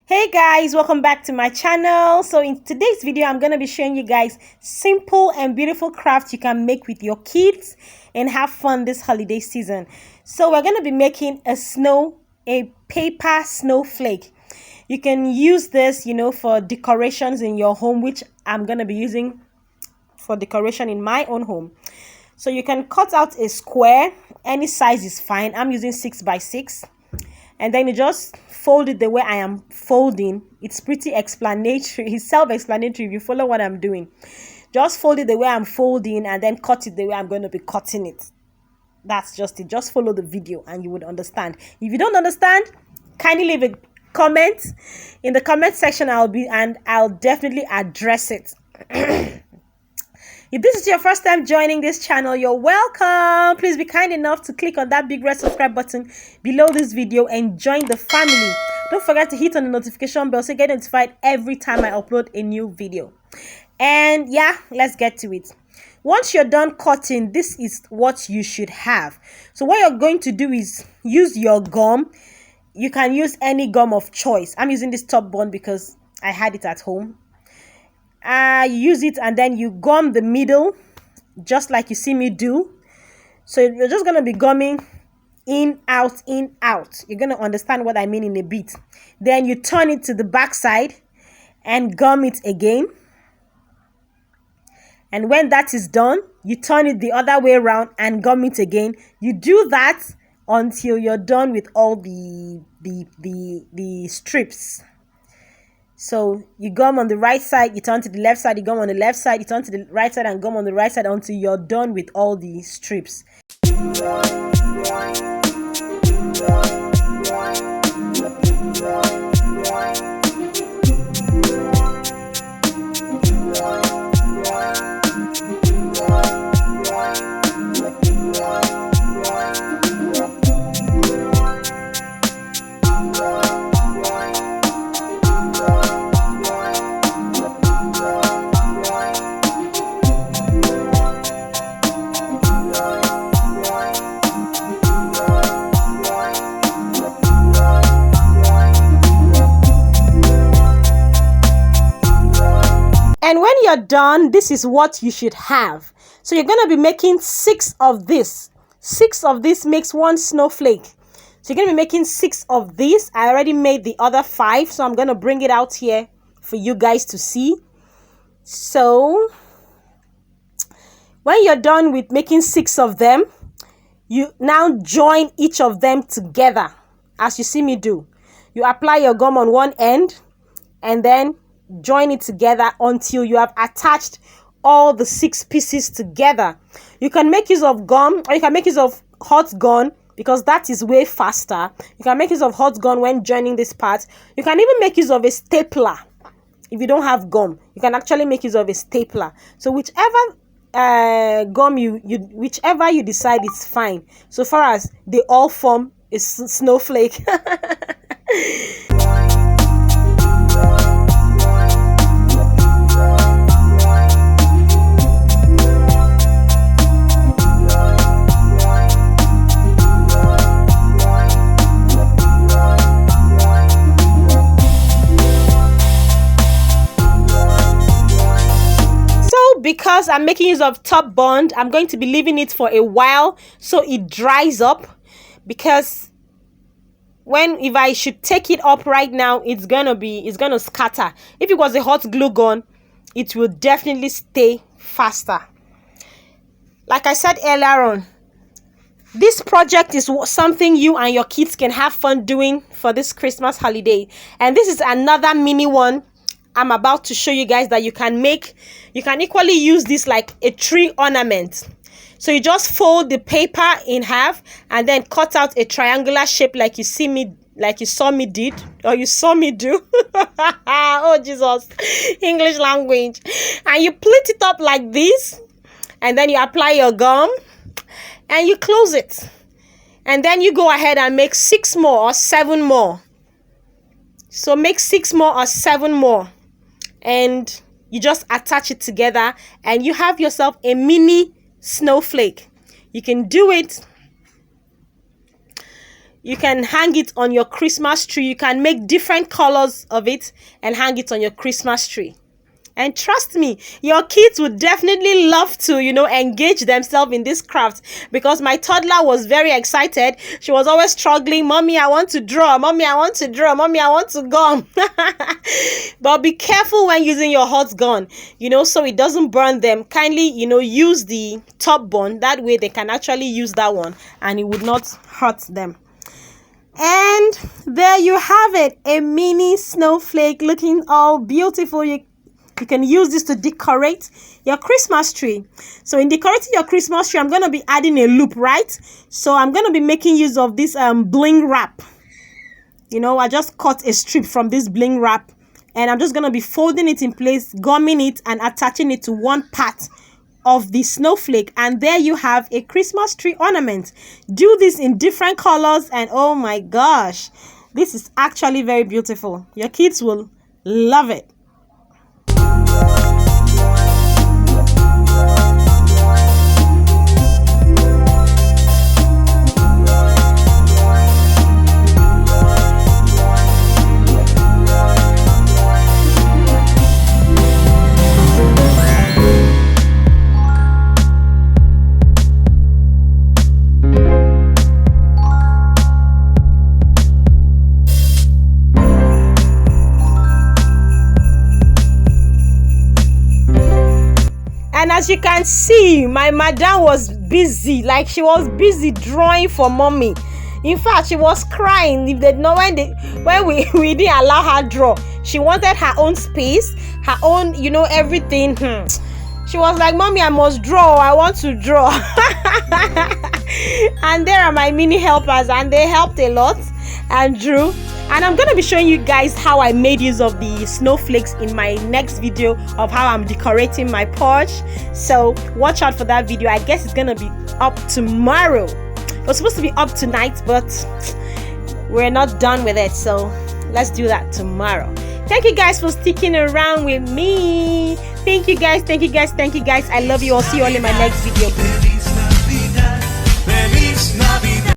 Hey guys, welcome back to my channel. So in today's video I'm going to be showing you guys simple and beautiful crafts you can make with your kids and have fun this holiday season. So we're going to be making a paper snowflake. You can use this, for decorations in your home, which I'm going to be using for decoration in my own home. So you can cut out a square, any size is fine. I'm using 6 by 6. And then you just fold it the way I am folding. It's pretty explanatory. It's self-explanatory if you follow what I'm doing. Just fold it the way I'm folding and then cut it the way I'm going to be cutting it. That's just it. Just follow the video and you would understand. If you don't understand, kindly leave a comment in the comment section. I'll definitely address it. If this is your first time joining this channel, you're welcome. Please be kind enough to click on that big red subscribe button below this video and join the family. Don't forget to hit on the notification bell so you get notified every time I upload a new video. And yeah, let's get to it. Once you're done cutting, this is what you should have. So what you're going to do is use your gum. You can use any gum of choice. I'm using this top bond because I had it at home. You use it and then you gum the middle just like you see me do. So you're just going to be gumming in, out. You're going to understand what I mean in a bit. Then you turn it to the back side and gum it again. And when that is done, you turn it the other way around and gum it again. You do that until you're done with all the strips. So you gum on the right side, you turn to the left side, you gum on the left side, you turn to the right side and gum on the right side until you're done with all the strips. And when you're done, this is what you should have. So you're going to be making 6 of this. 6 of this makes 1 snowflake. So you're going to be making 6 of this. I already made the other 5, so I'm going to bring it out here for you guys to see. So when you're done with making 6 of them, you now join each of them together as you see me do. You apply your gum on one end and then join it together until you have attached all the 6 pieces together. You can make use of gum or you can make use of hot gun because that is way faster. You can make use of hot gun when joining this part. You can even make use of a stapler. If you don't have gum, you can actually make use of a stapler. So whichever gum whichever you decide, it's fine so far as they all form a snowflake. Because I'm making use of top bond, I'm going to be leaving it for a while so it dries up, because if I should take it up right now, it's gonna scatter. If it was a hot glue gun, it will definitely stay faster. Like I said earlier on, this project is something you and your kids can have fun doing for this Christmas holiday. And this is another mini one I'm about to show you guys that you can make. You can equally use this like a tree ornament. So you just fold the paper in half and then cut out a triangular shape like you saw me do. Oh Jesus, English language. And you split it up like this, and then you apply your gum and you close it. And then you go ahead and make 6 more or 7 more. So make 6 more or 7 more. And you just attach it together and you have yourself a mini snowflake. You can do it you can hang it on your Christmas tree. You can make different colors of it and hang it on your Christmas tree. And trust me, your kids would definitely love to, engage themselves in this craft, because my toddler was very excited. She was always struggling. Mommy, I want to draw. Mommy, I want to draw. Mommy, I want to gum. But be careful when using your hot gun, so it doesn't burn them. Kindly, use the top bun. That way they can actually use that one and it would not hurt them. And there you have it, a mini snowflake looking all beautiful. You can use this to decorate your Christmas tree. So in decorating your Christmas tree, I'm going to be adding a loop, right? So I'm going to be making use of this bling wrap. I just cut a strip from this bling wrap, and I'm just going to be folding it in place, gumming it, and attaching it to one part of the snowflake. And there you have a Christmas tree ornament. Do this in different colors, and oh my gosh, this is actually very beautiful. Your kids will love it. And as you can see, my madam was busy. Like, she was busy drawing for mommy. In fact, she was crying. If they know when we didn't allow her draw, she wanted her own space, her own, everything. She was like, Mommy, I must draw. I want to draw. And there are my mini helpers, and they helped a lot and drew. And I'm going to be showing you guys how I made use of the snowflakes in my next video of how I'm decorating my porch. So watch out for that video. I guess it's going to be up tomorrow. It was supposed to be up tonight, but we're not done with it. So let's do that tomorrow. Thank you guys for sticking around with me. Thank you guys. Thank you guys. Thank you guys. I love you all. See you all in my next video.